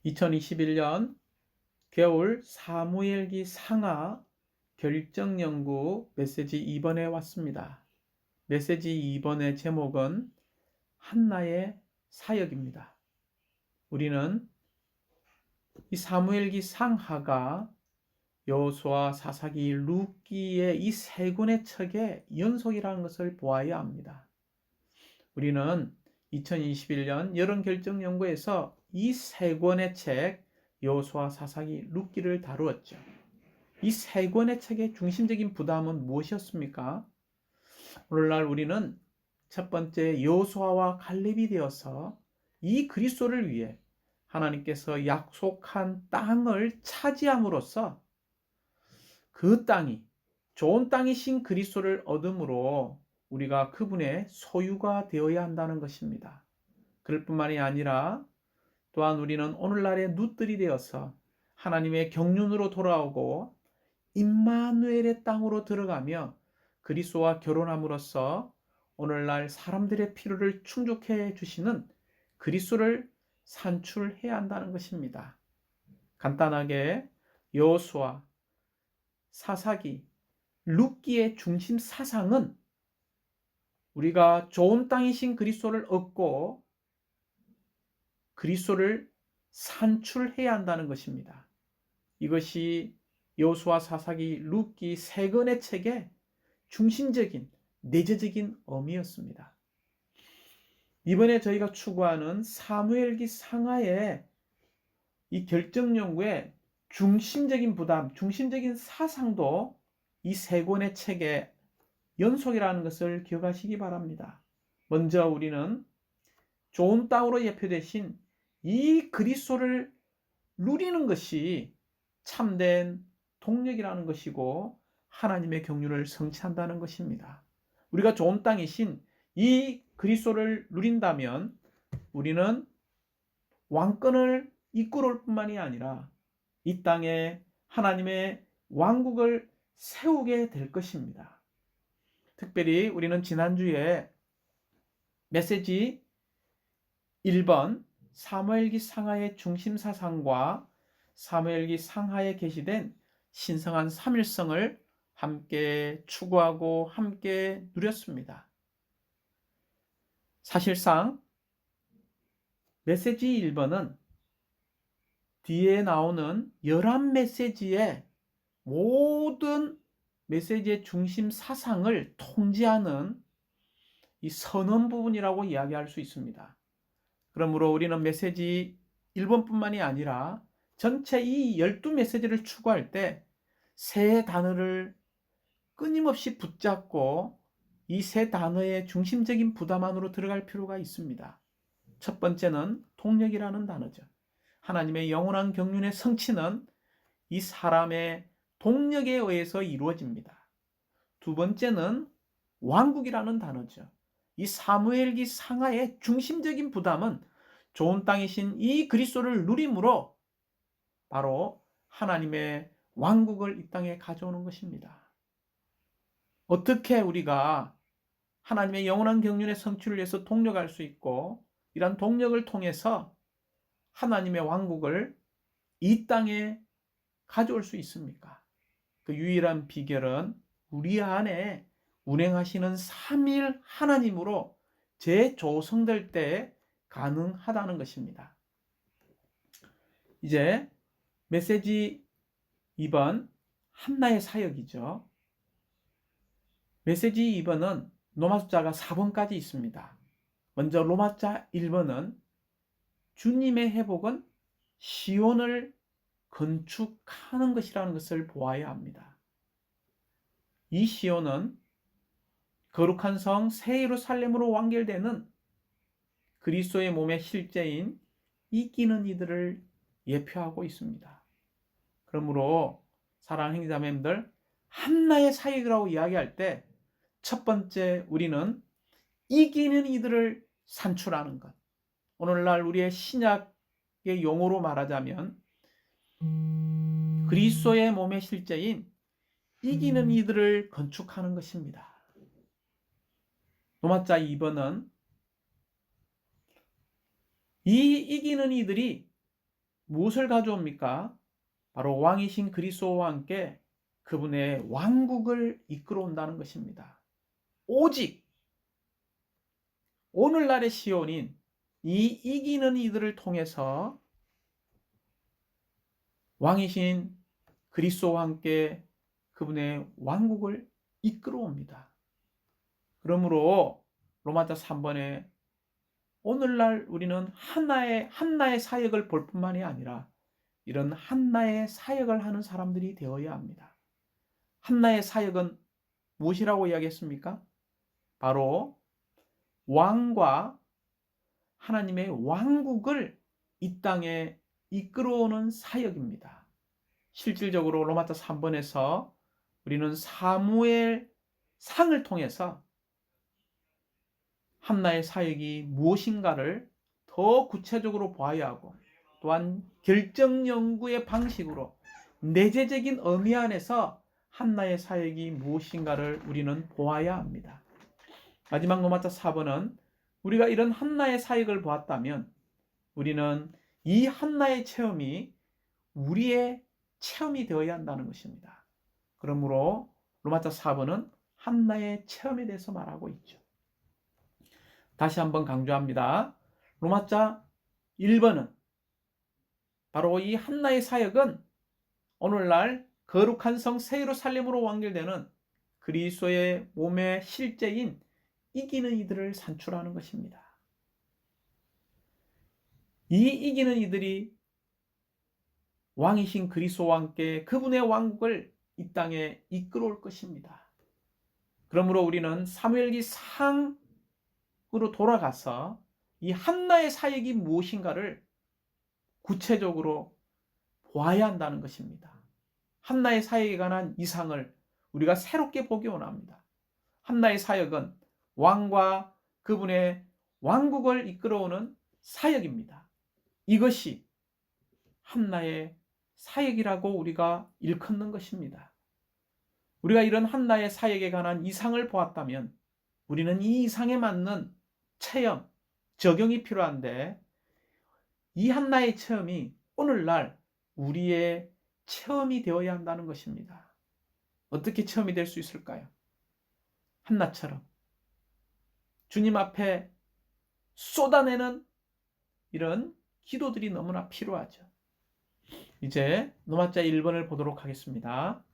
2021년 겨울 사무엘기 상하 결정연구 메시지 2번에 왔습니다. 메시지 2번의 제목은 한나의 사역입니다. 우리는 이 사무엘기 상하가 여호수아, 사사기, 룻기의 이 세 권의 책의 연속이라는 것을 보아야 합니다. 우리는 2021년 여름 결정 연구에서 이 세 권의 책 여호수아, 사사기, 룻기를 다루었죠. 이 세 권의 책의 중심적인 부담은 무엇이었습니까? 오늘날 우리는 첫 번째 여호수아와 갈렙이 되어서 이 그리스도를 위해 하나님께서 약속한 땅을 차지함으로써 그 땅이 좋은 땅이신 그리스도를 얻음으로 우리가 그분의 소유가 되어야 한다는 것입니다. 그럴 뿐만이 아니라 또한 우리는 오늘날의 룻들이 되어서 하나님의 경륜으로 돌아오고 임마누엘의 땅으로 들어가며 그리스도와 결혼함으로써 오늘날 사람들의 필요를 충족해 주시는 그리스도를 산출해야 한다는 것입니다. 간단하게 여호수아, 사사기, 룻기의 중심 사상은 우리가 좋은 땅이신 그리스도를 얻고 그리스도를 산출해야 한다는 것입니다. 이것이 여호수아, 사사기, 룻기 세 권의 책의 중심적인 내재적인 의미였습니다. 이번에 저희가 추구하는 사무엘기 상하의 이 결정 연구의 중심적인 부담, 중심적인 사상도 이 세 권의 책의 연속이라는 것을 기억하시기 바랍니다. 먼저 우리는 좋은 땅으로 예표되신 이 그리스도를 누리는 것이 참된 동력이라는 것이고 하나님의 경륜을 성취한다는 것입니다. 우리가 좋은 땅이신 이 그리스도를 누린다면 우리는 왕권을 이끌어올 뿐만이 아니라 이 땅에 하나님의 왕국을 세우게 될 것입니다. 특별히 우리는 지난주에 메시지 1번 사무엘기 상하의 중심 사상과 사무엘기 상하에 게시된 신성한 삼일성을 함께 추구하고 함께 누렸습니다. 사실상 메시지 1번은 뒤에 나오는 11메시지의 모든 메시지의 중심 사상을 통지하는 이 선언 부분이라고 이야기할 수 있습니다. 그러므로 우리는 메시지 1번뿐만이 아니라 전체 이 12메시지를 추구할 때 세 단어를 끊임없이 붙잡고 이 세 단어의 중심적인 부담 안으로 들어갈 필요가 있습니다. 첫 번째는 동력이라는 단어죠. 하나님의 영원한 경륜의 성취는 이 사람의 동력에 의해서 이루어집니다. 두 번째는 왕국이라는 단어죠. 이 사무엘기 상하의 중심적인 부담은 좋은 땅이신 이 그리스도를 누림으로 바로 하나님의 왕국을 이 땅에 가져오는 것입니다. 어떻게 우리가 하나님의 영원한 경륜의 성취를 위해서 동력할 수 있고 이런 동력을 통해서 하나님의 왕국을 이 땅에 가져올 수 있습니까? 그 유일한 비결은 우리 안에 운행하시는 삼일 하나님으로 재조성될 때 가능하다는 것입니다. 이제 메시지 2번 한나의 사역이죠. 메시지 2번은 로마 숫자가 4번까지 있습니다. 먼저 로마자 1번은 주님의 회복은 시온을 건축하는 것이라는 것을 보아야 합니다. 이 시온은 거룩한 성 새 예루살렘으로 완결되는 그리스도의 몸의 실제인 이기는 이들을 예표하고 있습니다. 그러므로 사랑하는 형제자매님들, 한나의 사역이라고 이야기할 때 첫 번째 우리는 이기는 이들을 산출하는 것. 오늘날 우리의 신약의 용어로 말하자면 그리스도의 몸의 실제인 이기는 이들을 건축하는 것입니다. 로마자 2번은 이 이기는 이들이 무엇을 가져옵니까? 바로 왕이신 그리스도와 함께 그분의 왕국을 이끌어 온다는 것입니다. 오직 오늘날의 시온인 이 이기는 이들을 통해서 왕이신 그리스도와 함께 그분의 왕국을 이끌어 옵니다. 그러므로 로마서 3번에 오늘날 우리는 한나의 사역을 볼 뿐만이 아니라 이런 한나의 사역을 하는 사람들이 되어야 합니다. 한나의 사역은 무엇이라고 이야기했습니까? 바로 왕과 하나님의 왕국을 이 땅에 이끌어오는 사역입니다. 실질적으로 로마서 3번에서 우리는 사무엘 상을 통해서 한나의 사역이 무엇인가를 더 구체적으로 보아야 하고, 또한 결정 연구의 방식으로 내재적인 의미 안에서 한나의 사역이 무엇인가를 우리는 보아야 합니다. 마지막 로마서 4번은 우리가 이런 한나의 사역을 보았다면 우리는 이 한나의 체험이 우리의 체험이 되어야 한다는 것입니다. 그러므로 로마서 4번은 한나의 체험에 대해서 말하고 있죠. 다시 한번 강조합니다. 로마서 1번은 바로 이 한나의 사역은 오늘날 거룩한 성 새 예루살렘으로 완결되는 그리스도의 몸의 실제인 이기는 이들을 산출하는 것입니다. 이 이기는 이들이 왕이신 그리스도와 함께 그분의 왕국을 이 땅에 이끌어올 것입니다. 그러므로 우리는 사무엘기 상으로 돌아가서 이 한나의 사역이 무엇인가를 구체적으로 보아야 한다는 것입니다. 한나의 사역에 관한 이상을 우리가 새롭게 보기 원합니다. 한나의 사역은 왕과 그분의 왕국을 이끌어오는 사역입니다. 이것이 한나의 사역이라고 우리가 일컫는 것입니다. 우리가 이런 한나의 사역에 관한 이상을 보았다면 우리는 이 이상에 맞는 체험, 적용이 필요한데, 이 한나의 체험이 오늘날 우리의 체험이 되어야 한다는 것입니다. 어떻게 체험이 될 수 있을까요? 한나처럼 주님 앞에 쏟아내는 이런 기도들이 너무나 필요하죠. 이제 노마자 1번을 보도록 하겠습니다.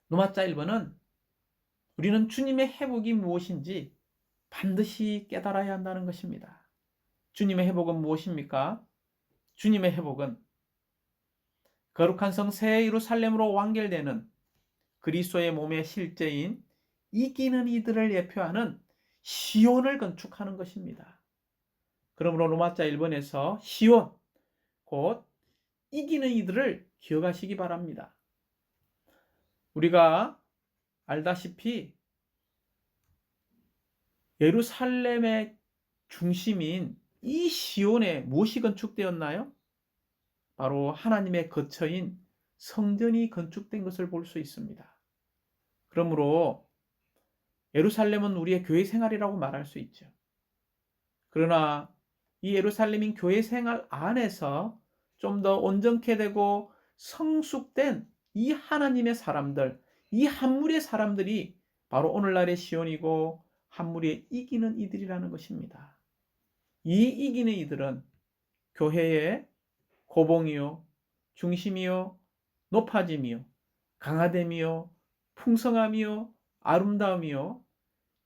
노마자 1번은 우리는 주님의 회복이 무엇인지 반드시 깨달아야 한다는 것입니다. 주님의 회복은 무엇입니까? 주님의 회복은 거룩한 성 새 예루살렘으로 완결되는 그리스도의 몸의 실제인 이기는 이들을 예표하는 시온을 건축하는 것입니다. 그러므로 로마자 1번에서 시온, 곧 이기는 이들을 기억하시기 바랍니다. 우리가 알다시피 예루살렘의 중심인 이 시온에 무엇이 건축되었나요? 바로 하나님의 거처인 성전이 건축된 것을 볼 수 있습니다. 그러므로 예루살렘은 우리의 교회 생활이라고 말할 수 있죠. 그러나 이 예루살렘인 교회 생활 안에서 좀 더 온전케 되고 성숙된 이 하나님의 사람들, 이 한 무리의 사람들이 바로 오늘날의 시온이고 한 무리의 이기는 이들이라는 것입니다. 이 이기는 이들은 교회의 고봉이요, 중심이요, 높아짐이요, 강화됨이요, 풍성함이요, 아름다움이요,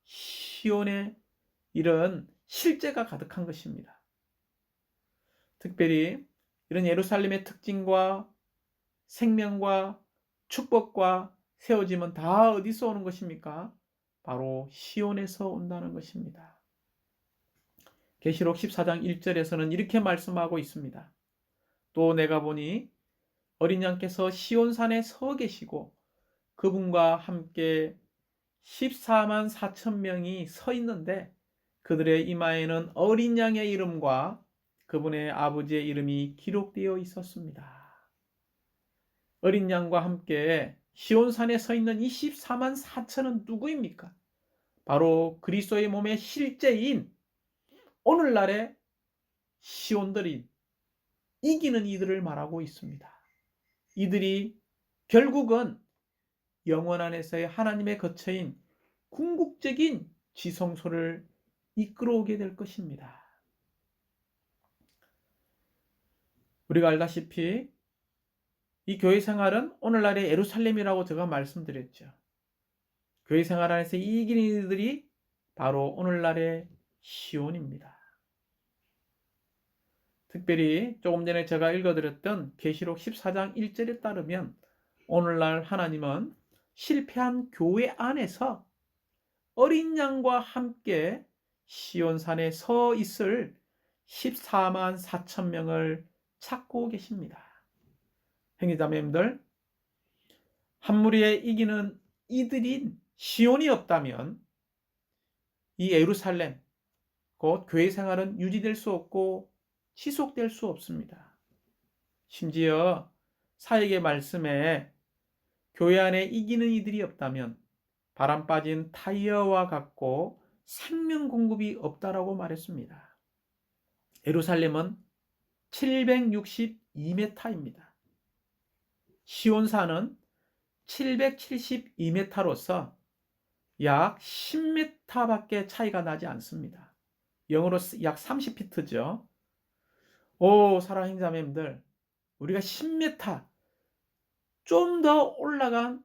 시온의 이런 실제가 가득한 것입니다. 특별히 이런 예루살렘의 특징과 생명과 축복과 세워짐은 다 어디서 오는 것입니까? 바로 시온에서 온다는 것입니다. 계시록 14장 1절에서는 이렇게 말씀하고 있습니다. 또 내가 보니 어린 양께서 시온산에 서 계시고 그분과 함께 14만 4천 명이 서 있는데 그들의 이마에는 어린 양의 이름과 그분의 아버지의 이름이 기록되어 있었습니다. 어린 양과 함께 시온산에 서 있는 이 14만 4천은 누구입니까? 바로 그리스도의 몸의 실제인 오늘날의 시온들인 이기는 이들을 말하고 있습니다. 이들이 결국은 영원 안에서의 하나님의 거처인 궁극적인 지성소를 이끌어오게 될 것입니다. 우리가 알다시피 이 교회 생활은 오늘날의 예루살렘이라고 제가 말씀드렸죠. 교회 생활 안에서 이기는 이들이 바로 오늘날의 시온입니다. 특별히 조금 전에 제가 읽어드렸던 계시록 14장 1절에 따르면 오늘날 하나님은 실패한 교회 안에서 어린 양과 함께 시온산에 서 있을 14만 4천 명을 찾고 계십니다. 형제자매님들, 한 무리에 이기는 이들인 시온이 없다면 이 예루살렘, 곧 교회 생활은 유지될 수 없고 지속될 수 없습니다. 심지어 사역의 말씀에 교회 안에 이기는 이들이 없다면 바람 빠진 타이어와 같고 생명 공급이 없다라고 말했습니다. 예루살렘은 762m입니다. 시온산은 772m로서 약 10m밖에 차이가 나지 않습니다. 영어로 약 30피트죠. 사랑하는 자매님들, 우리가 10m 좀 더 올라간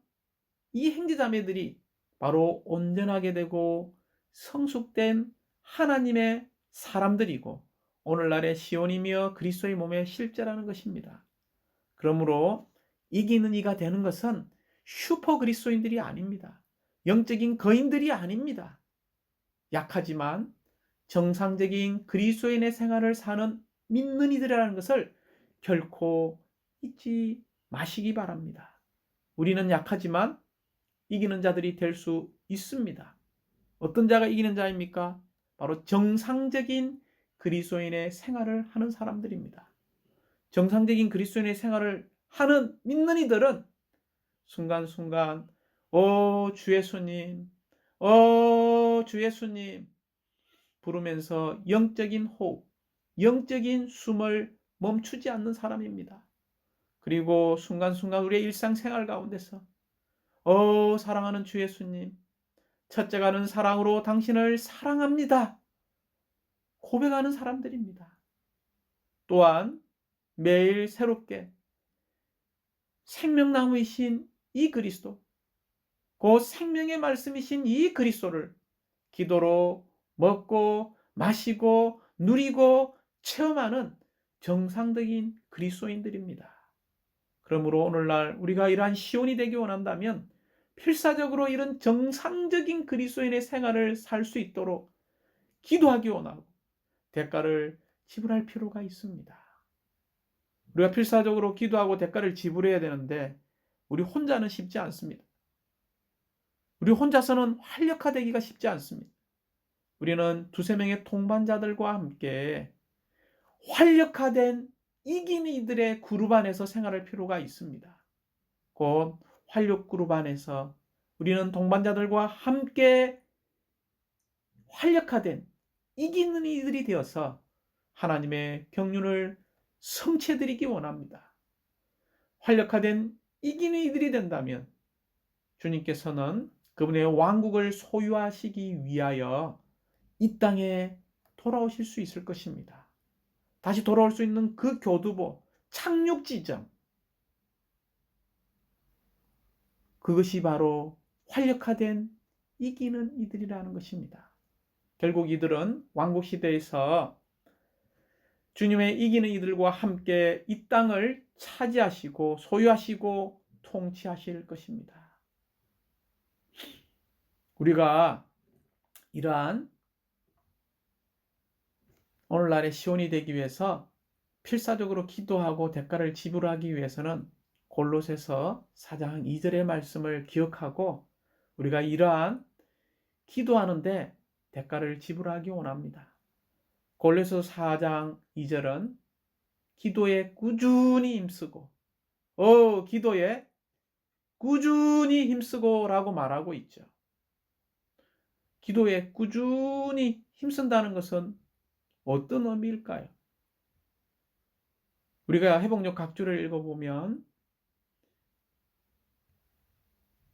이 형제자매들이 바로 온전하게 되고 성숙된 하나님의 사람들이고 오늘날의 시온이며 그리스도의 몸의 실제라는 것입니다. 그러므로 이기는 이가 되는 것은 슈퍼 그리스도인들이 아닙니다. 영적인 거인들이 아닙니다. 약하지만 정상적인 그리스도인의 생활을 사는 믿는 이들이라는 것을 결코 잊지 마시기 바랍니다. 우리는 약하지만 이기는 자들이 될 수 있습니다. 어떤 자가 이기는 자입니까? 바로 정상적인 그리스도인의 생활을 하는 사람들입니다. 정상적인 그리스도인의 생활을 하는 믿는 이들은 순간순간 주 예수님, 주 예수님 부르면서 영적인 호흡, 영적인 숨을 멈추지 않는 사람입니다. 그리고 순간순간 우리의 일상생활 가운데서 사랑하는 주 예수님, 첫째가는 사랑으로 당신을 사랑합니다. 고백하는 사람들입니다. 또한 매일 새롭게 생명나무이신 이 그리스도, 그 생명의 말씀이신 이 그리스도를 기도로 먹고 마시고 누리고 체험하는 정상적인 그리스도인들입니다. 그러므로 오늘날 우리가 이러한 시온이 되기 원한다면 필사적으로 이런 정상적인 그리스도인의 생활을 살 수 있도록 기도하기 원하고 대가를 지불할 필요가 있습니다. 우리가 필사적으로 기도하고 대가를 지불해야 되는데 우리 혼자는 쉽지 않습니다. 우리 혼자서는 활력화되기가 쉽지 않습니다. 우리는 두세 명의 동반자들과 함께 활력화된 이기는 이들의 그룹 안에서 생활할 필요가 있습니다. 곧 활력 그룹 안에서 우리는 동반자들과 함께 활력화된 이기는 이들이 되어서 하나님의 경륜을 성취해드리기 원합니다. 활력화된 이기는 이들이 된다면 주님께서는 그분의 왕국을 소유하시기 위하여 이 땅에 돌아오실 수 있을 것입니다. 다시 돌아올 수 있는 그 교두보, 착륙 지점, 그것이 바로 활력화된 이기는 이들이라는 것입니다. 결국 이들은 왕국 시대에서 주님의 이기는 이들과 함께 이 땅을 차지하시고 소유하시고 통치하실 것입니다. 우리가 이러한 오늘날의 시온이 되기 위해서 필사적으로 기도하고 대가를 지불하기 위해서는 골로새서 4장 2절의 말씀을 기억하고 우리가 이러한 기도하는데 대가를 지불하기 원합니다. 골로새 4장 2절은 기도에 꾸준히 힘쓰고 기도에 꾸준히 힘쓰고 라고 말하고 있죠. 기도에 꾸준히 힘쓴다는 것은 어떤 의미일까요? 우리가 회복력 각주를 읽어보면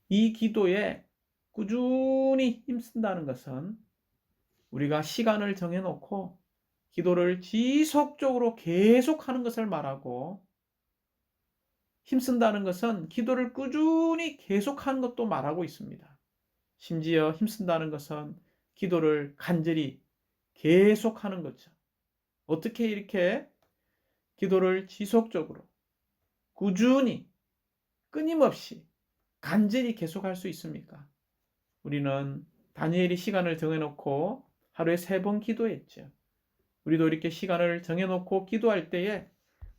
이 기도에 꾸준히 힘쓴다는 것은 우리가 시간을 정해놓고 기도를 지속적으로 계속하는 것을 말하고, 힘쓴다는 것은 기도를 꾸준히 계속하는 것도 말하고 있습니다. 심지어 힘쓴다는 것은 기도를 간절히 계속하는 거죠. 어떻게 이렇게 기도를 지속적으로 꾸준히 끊임없이 간절히 계속할 수 있습니까? 우리는 다니엘이 시간을 정해놓고 하루에 3번 기도했죠. 우리도 이렇게 시간을 정해놓고 기도할 때에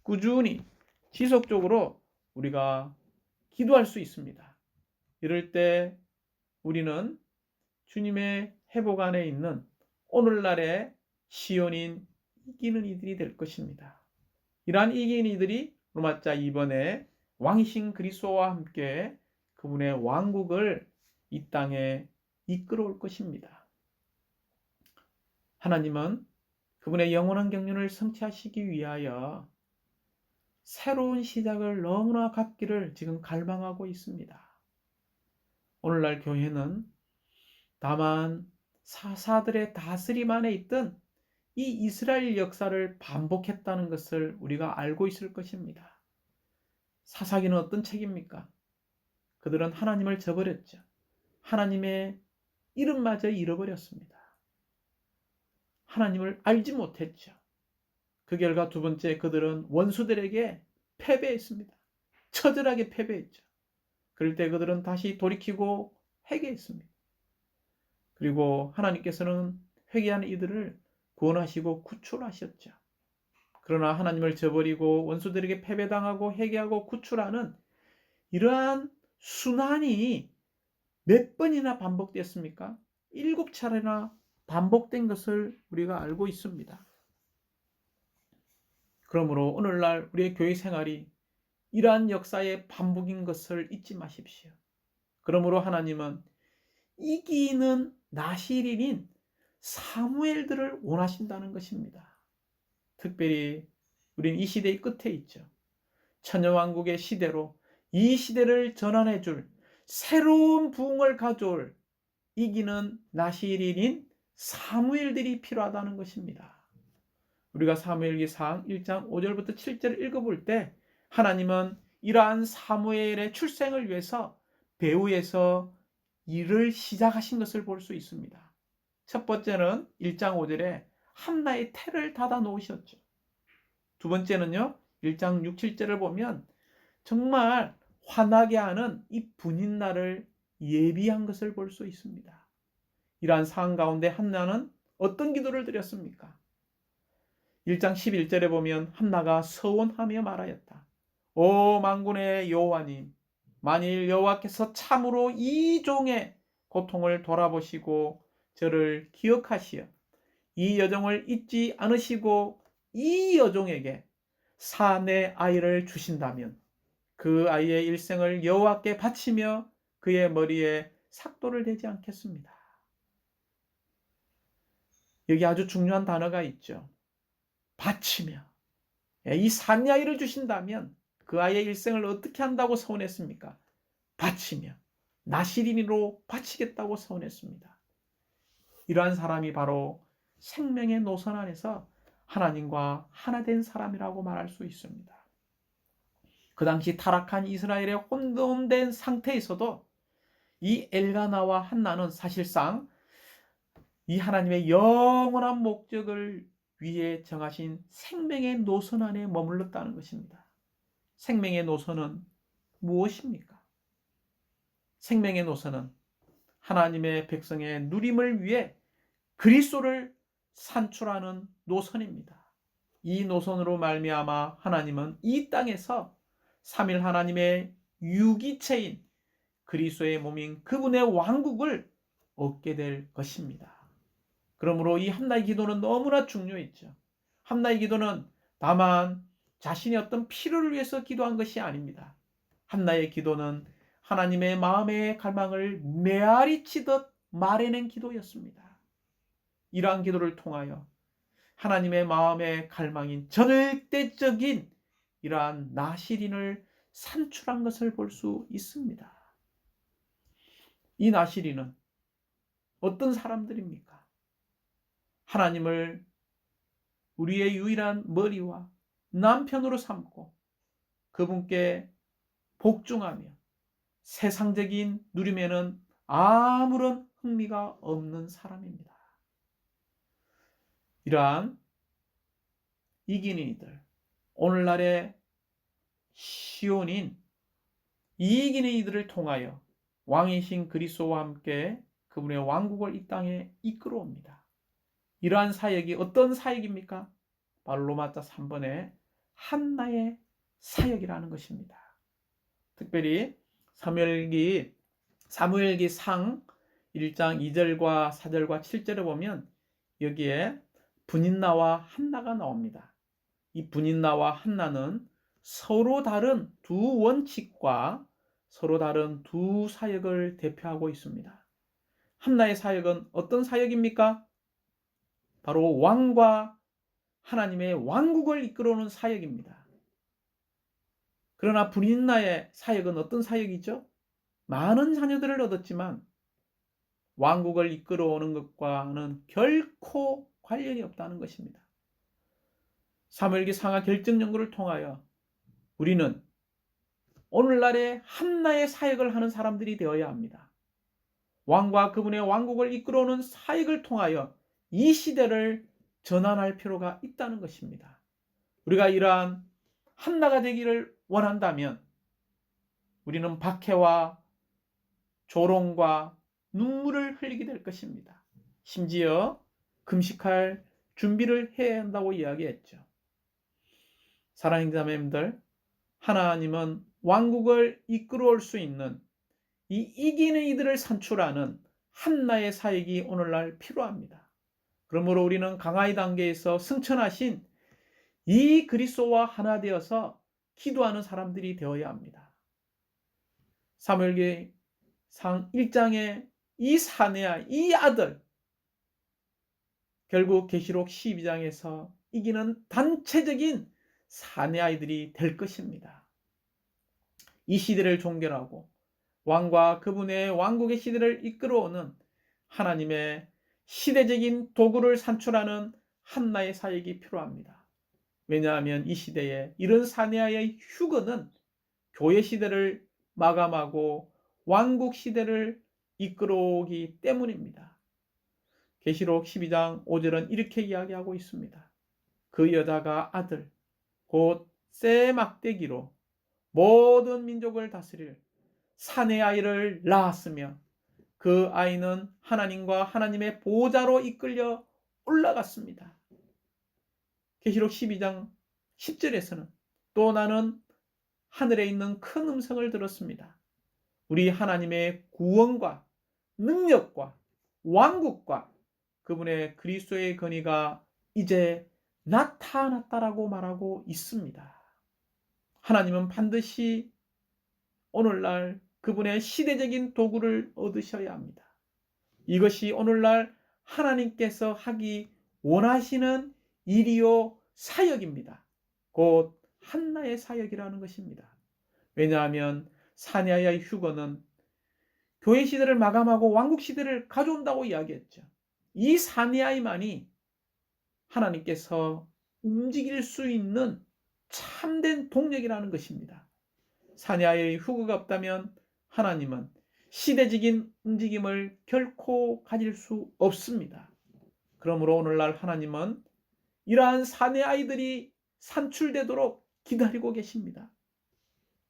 꾸준히 지속적으로 우리가 기도할 수 있습니다. 이럴 때 우리는 주님의 회복 안에 있는 오늘날의 시온인 이기는 이들이 될 것입니다. 이러한 이기는 이들이 로마자 2번에 왕이신 그리스도와 함께 그분의 왕국을 이 땅에 이끌어올 것입니다. 하나님은 그분의 영원한 경륜을 성취하시기 위하여 새로운 시작을 너무나 갖기를 지금 갈망하고 있습니다. 오늘날 교회는 다만 사사들의 다스림 안에 있던 이 이스라엘 역사를 반복했다는 것을 우리가 알고 있을 것입니다. 사사기는 어떤 책입니까? 그들은 하나님을 저버렸죠. 하나님의 이름마저 잃어버렸습니다. 하나님을 알지 못했죠. 그 결과 두 번째, 그들은 원수들에게 패배했습니다. 처절하게 패배했죠. 그럴 때 그들은 다시 돌이키고 회개했습니다. 그리고 하나님께서는 회개하는 이들을 구원하시고 구출하셨죠. 그러나 하나님을 저버리고 원수들에게 패배당하고 회개하고 구출하는 이러한 순환이 몇 번이나 반복됐습니까? 7차례나 반복된 것을 우리가 알고 있습니다. 그러므로 오늘날 우리의 교회 생활이 이러한 역사의 반복인 것을 잊지 마십시오. 그러므로 하나님은 이기는 나실인인 사무엘들을 원하신다는 것입니다. 특별히 우리는 이 시대의 끝에 있죠. 천여왕국의 시대로 이 시대를 전환해 줄 새로운 부흥을 가져올 이기는 나실인인 사무엘들이 필요하다는 것입니다. 우리가 사무엘기상 1장 5절부터 7절을 읽어볼 때 하나님은 이러한 사무엘의 출생을 위해서 배후에서 일을 시작하신 것을 볼 수 있습니다. 첫 번째는 1장 5절에 한나의 태를 닫아 놓으셨죠. 두 번째는요, 1장 6, 7절을 보면 정말 화나게 하는 이 분인날을 예비한 것을 볼 수 있습니다. 이러한 상황 가운데 한나는 어떤 기도를 드렸습니까? 1장 11절에 보면 한나가 서원하며 말하였다. 오 만군의 여호와님, 만일 여호와께서 참으로 이 종의 고통을 돌아보시고 저를 기억하시어 이 여종을 잊지 않으시고 이 여종에게 사내 아이를 주신다면 그 아이의 일생을 여호와께 바치며 그의 머리에 삭도를 대지 않겠습니다. 여기 아주 중요한 단어가 있죠. 바치며. 이 사내 아이를 주신다면 그 아이의 일생을 어떻게 한다고 서원했습니까? 바치며 나실인으로 바치겠다고 서원했습니다. 이러한 사람이 바로 생명의 노선 안에서 하나님과 하나 된 사람이라고 말할 수 있습니다. 그 당시 타락한 이스라엘의 혼돈된 상태에서도 이 엘가나와 한나는 사실상 이 하나님의 영원한 목적을 위해 정하신 생명의 노선 안에 머물렀다는 것입니다. 생명의 노선은 무엇입니까? 생명의 노선은 하나님의 백성의 누림을 위해 그리스도를 산출하는 노선입니다. 이 노선으로 말미암아 하나님은 이 땅에서 삼일 하나님의 유기체인 그리스도의 몸인 그분의 왕국을 얻게 될 것입니다. 그러므로 이 한나의 기도는 너무나 중요했죠. 한나의 기도는 다만 자신의 어떤 필요를 위해서 기도한 것이 아닙니다. 한나의 기도는 하나님의 마음의 갈망을 메아리 치듯 말해낸 기도였습니다. 이러한 기도를 통하여 하나님의 마음의 갈망인 절대적인 이러한 나시린을 산출한 것을 볼 수 있습니다. 이 나시린은 어떤 사람들입니까? 하나님을 우리의 유일한 머리와 남편으로 삼고 그분께 복종하며 세상적인 누림에는 아무런 흥미가 없는 사람입니다. 이러한 이기는 이들, 오늘날의 시온인 이기는 이들을 통하여 왕이신 그리스도와 함께 그분의 왕국을 이 땅에 이끌어옵니다. 이러한 사역이 어떤 사역입니까? 바로 로마서 3번의 한나의 사역이라는 것입니다. 특별히 사무엘기 상 1장 2절과 4절과 7절에 보면 여기에 분인나와 한나가 나옵니다. 이 분인나와 한나는 서로 다른 두 원칙과 서로 다른 두 사역을 대표하고 있습니다. 한나의 사역은 어떤 사역입니까? 바로 왕과 하나님의 왕국을 이끌어오는 사역입니다. 그러나 분인나의 사역은 어떤 사역이죠? 많은 자녀들을 얻었지만 왕국을 이끌어오는 것과는 결코 관련이 없다는 것입니다. 사무엘기 상하 결정 연구를 통하여 우리는 오늘날의 한나의 사역을 하는 사람들이 되어야 합니다. 왕과 그분의 왕국을 이끌어오는 사역을 통하여 이 시대를 전환할 필요가 있다는 것입니다. 우리가 이러한 한나가 되기를 원한다면 우리는 박해와 조롱과 눈물을 흘리게 될 것입니다. 심지어 금식할 준비를 해야 한다고 이야기했죠. 사랑하는 자매님들, 하나님은 왕국을 이끌어올 수 있는 이 이기는 이들을 산출하는 한나의 사역이 오늘날 필요합니다. 그러므로 우리는 강화의 단계에서 승천하신 이 그리스도와 하나 되어서 기도하는 사람들이 되어야 합니다. 사무엘기 상 1장의 이 사내야, 이 아들, 결국 계시록 12장에서 이기는 단체적인 사내 아이들이 될 것입니다. 이 시대를 종결하고 왕과 그분의 왕국의 시대를 이끌어오는 하나님의 시대적인 도구를 산출하는 한나의 사역이 필요합니다. 왜냐하면 이 시대에 이런 사내아의 휴거는 교회 시대를 마감하고 왕국 시대를 이끌어오기 때문입니다. 계시록 12장 5절은 이렇게 이야기하고 있습니다. 그 여자가 아들 곧 새 막대기로 모든 민족을 다스릴 사내 아이를 낳았으며 그 아이는 하나님과 하나님의 보좌로 이끌려 올라갔습니다. 계시록 12장 10절에서는 또 나는 하늘에 있는 큰 음성을 들었습니다. 우리 하나님의 구원과 능력과 왕국과 그분의 그리스도의 권위가 이제 나타났다라고 말하고 있습니다. 하나님은 반드시 오늘날 그분의 시대적인 도구를 얻으셔야 합니다. 이것이 오늘날 하나님께서 하기 원하시는 일이요 사역입니다. 곧 한나의 사역이라는 것입니다. 왜냐하면 사내아의 휴거는 교회 시대를 마감하고 왕국 시대를 가져온다고 이야기했죠. 이 사내아이만이 하나님께서 움직일 수 있는 참된 동력이라는 것입니다. 사내아의 휴거가 없다면 하나님은 시대적인 움직임을 결코 가질 수 없습니다. 그러므로 오늘날 하나님은 이러한 사내아이들이 산출되도록 기다리고 계십니다.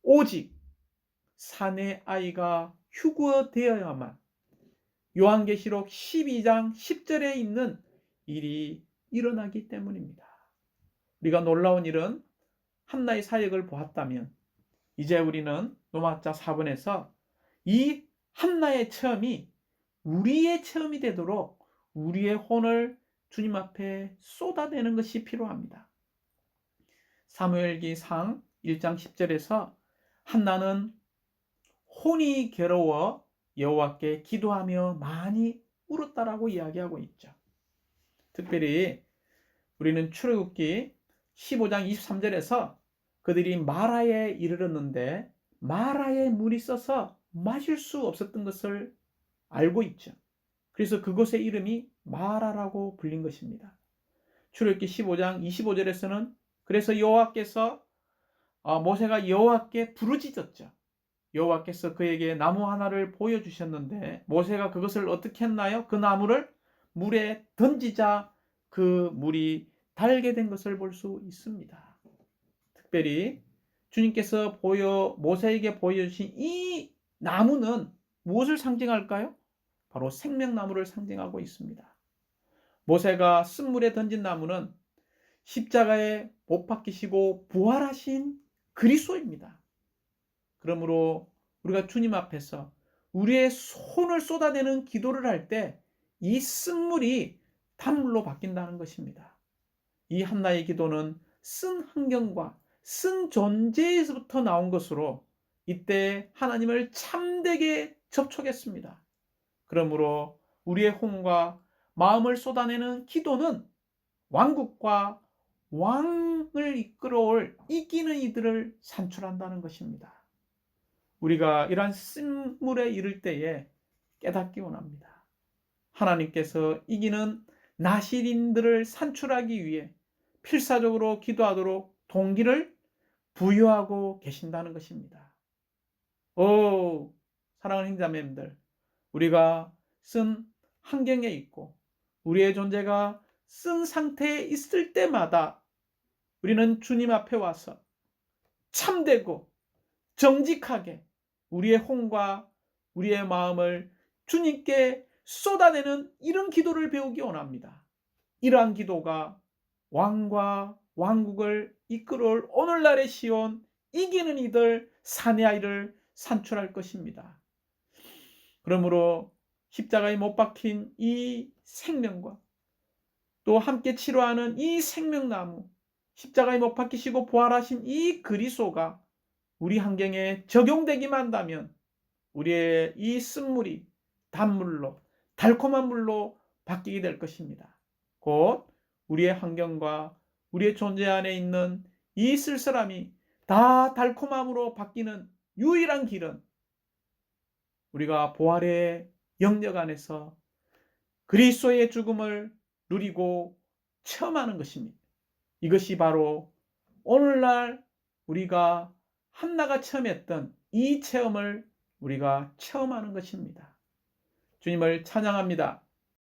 오직 사내아이가 휴거되어야만 요한계시록 12장 10절에 있는 일이 일어나기 때문입니다. 우리가 놀라운 일은 한나의 사역을 보았다면 이제 우리는 로마서 4번에서 이 한나의 체험이 우리의 체험이 되도록 우리의 혼을 주님 앞에 쏟아내는 것이 필요합니다. 사무엘기 상 1장 10절에서 한나는 혼이 괴로워 여호와께 기도하며 많이 울었다라고 이야기하고 있죠. 특별히 우리는 출애굽기 15장 23절에서 그들이 마라에 이르렀는데 마라에 물이 써서 마실 수 없었던 것을 알고 있죠. 그래서 그곳의 이름이 마라라고 불린 것입니다. 출애굽기 15장 25절에서는 그래서 여호와께서 모세가 여호와께 부르짖었죠. 여호와께서 그에게 나무 하나를 보여주셨는데 모세가 그것을 어떻게 했나요? 그 나무를 물에 던지자 그 물이 달게 된 것을 볼 수 있습니다. 특별히 주님께서 모세에게 보여주신 이 나무는 무엇을 상징할까요? 바로 생명나무를 상징하고 있습니다. 모세가 쓴물에 던진 나무는 십자가에 못 박히시고 부활하신 그리스도입니다. 그러므로 우리가 주님 앞에서 우리의 손을 쏟아내는 기도를 할 때 이 쓴물이 단물로 바뀐다는 것입니다. 이 한나의 기도는 쓴 환경과 쓴 존재에서부터 나온 것으로 이때 하나님을 참되게 접촉했습니다. 그러므로 우리의 혼과 마음을 쏟아내는 기도는 왕국과 왕을 이끌어올 이기는 이들을 산출한다는 것입니다. 우리가 이러한 쓴물에 이를 때에 깨닫기 원합니다. 하나님께서 이기는 나실인들을 산출하기 위해 필사적으로 기도하도록 동기를 부여하고 계신다는 것입니다. 사랑하는 형제자매님들, 우리가 쓴 환경에 있고 우리의 존재가 쓴 상태에 있을 때마다 우리는 주님 앞에 와서 참되고 정직하게 우리의 혼과 우리의 마음을 주님께 쏟아내는 이런 기도를 배우기 원합니다. 이러한 기도가 왕과 왕국을 이끌어올 오늘날의 시온 이기는 이들 사내아이를 산출할 것입니다. 그러므로 십자가에 못 박힌 이 생명과 또 함께 치료하는 이 생명나무, 십자가에 못 박히시고 부활하신 이 그리스도가 우리 환경에 적용되기만 한다면 우리의 이 쓴물이 단물로 달콤한 물로 바뀌게 될 것입니다. 곧 우리의 환경과 우리의 존재 안에 있는 이 쓸쓸함이 다 달콤함으로 바뀌는 유일한 길은 우리가 부활의 영역 안에서 그리스도의 죽음을 누리고 체험하는 것입니다. 이것이 바로 오늘날 우리가 한나가 체험했던 이 체험을 우리가 체험하는 것입니다. 주님을 찬양합니다.